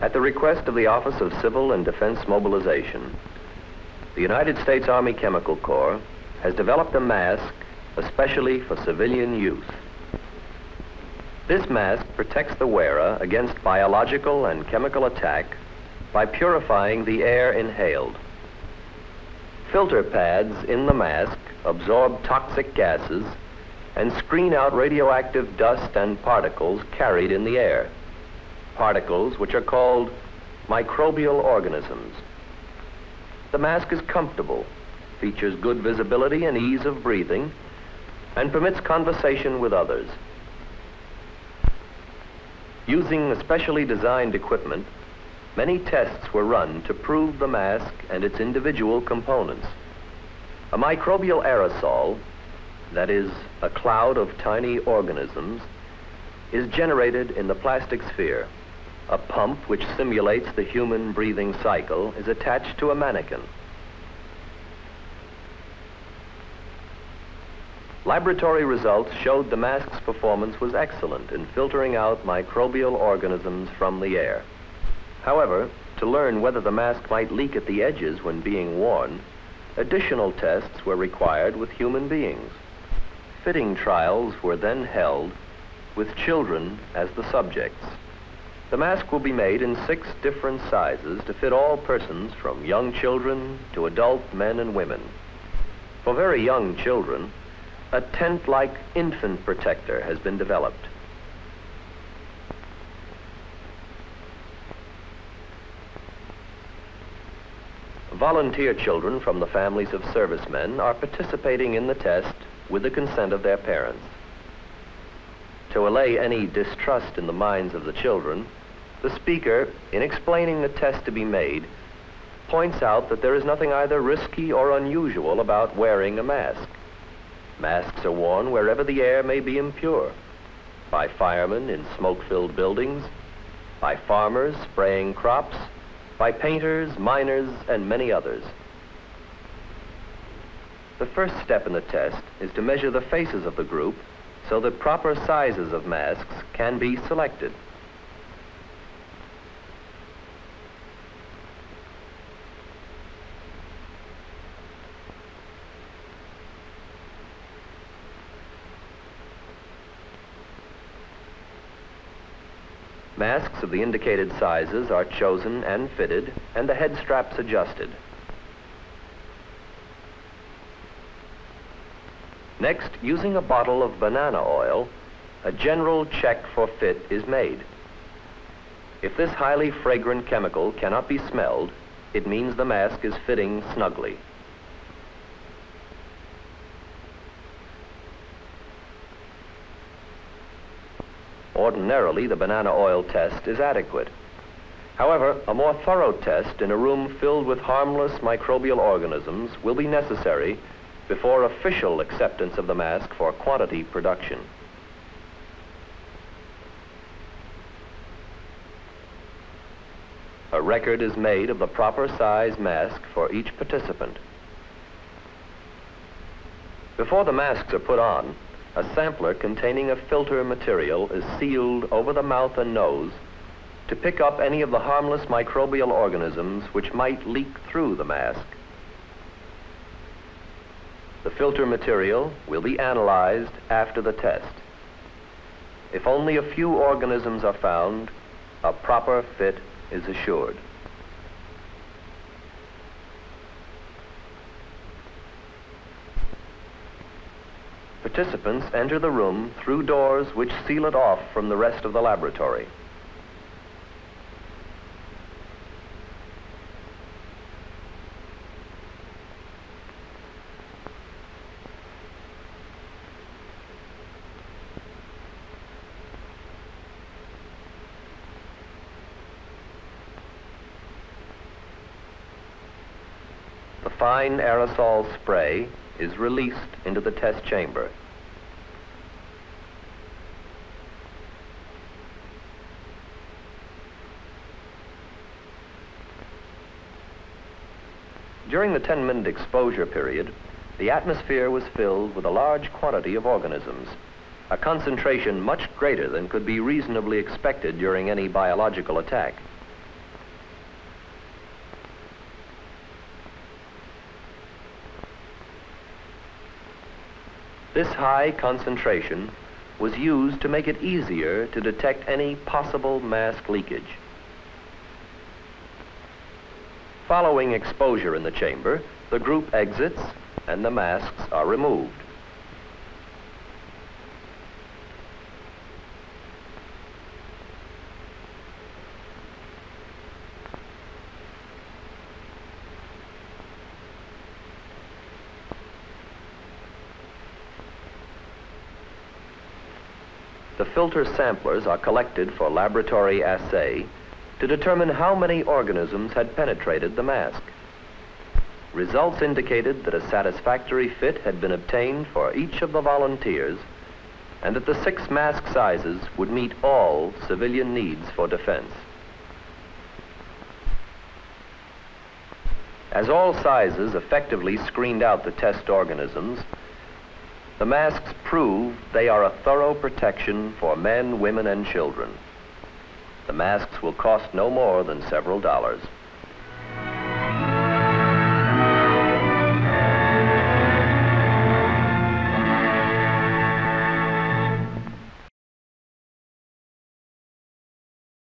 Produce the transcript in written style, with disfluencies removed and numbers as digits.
At the request of the Office of Civil and Defense Mobilization, the United States Army Chemical Corps has developed a mask especially for civilian use. This mask protects the wearer against biological and chemical attack by purifying the air inhaled. Filter pads in the mask absorb toxic gases and screen out radioactive dust and particles carried in the air, particles which are called microbial organisms. The mask is comfortable, features good visibility and ease of breathing, and permits conversation with others. Using specially designed equipment, many tests were run to prove the mask and its individual components. A microbial aerosol, that is, a cloud of tiny organisms, is generated in the plastic sphere. A pump which simulates the human breathing cycle is attached to a mannequin. Laboratory results showed the mask's performance was excellent in filtering out microbial organisms from the air. However, to learn whether the mask might leak at the edges when being worn, additional tests were required with human beings. Fitting trials were then held with children as the subjects. The mask will be made in 6 different sizes to fit all persons from young children to adult men and women. For very young children, a tent-like infant protector has been developed. Volunteer children from the families of servicemen are participating in the test with the consent of their parents. To allay any distrust in the minds of the children, the speaker, in explaining the test to be made, points out that there is nothing either risky or unusual about wearing a mask. Masks are worn wherever the air may be impure, by firemen in smoke-filled buildings, by farmers spraying crops, by painters, miners, and many others. The first step in the test is to measure the faces of the group so that proper sizes of masks can be selected. Masks of the indicated sizes are chosen and fitted, and the head straps adjusted. Next, using a bottle of banana oil, a general check for fit is made. If this highly fragrant chemical cannot be smelled, it means the mask is fitting snugly. Ordinarily, the banana oil test is adequate. However, a more thorough test in a room filled with harmless microbial organisms will be necessary before official acceptance of the mask for quantity production. A record is made of the proper size mask for each participant. Before the masks are put on, a sampler containing a filter material is sealed over the mouth and nose to pick up any of the harmless microbial organisms which might leak through the mask. The filter material will be analyzed after the test. If only a few organisms are found, a proper fit is assured. Participants enter the room through doors which seal it off from the rest of the laboratory. The fine aerosol spray is released into the test chamber. During the 10-minute exposure period, the atmosphere was filled with a large quantity of organisms, a concentration much greater than could be reasonably expected during any biological attack. This high concentration was used to make it easier to detect any possible mask leakage. Following exposure in the chamber, the group exits and the masks are removed. The filter samplers are collected for laboratory assay to determine how many organisms had penetrated the mask. Results indicated that a satisfactory fit had been obtained for each of the volunteers and that the 6 mask sizes would meet all civilian needs for defense. As all sizes effectively screened out the test organisms, the masks prove they are a thorough protection for men, women, and children. The masks will cost no more than several dollars.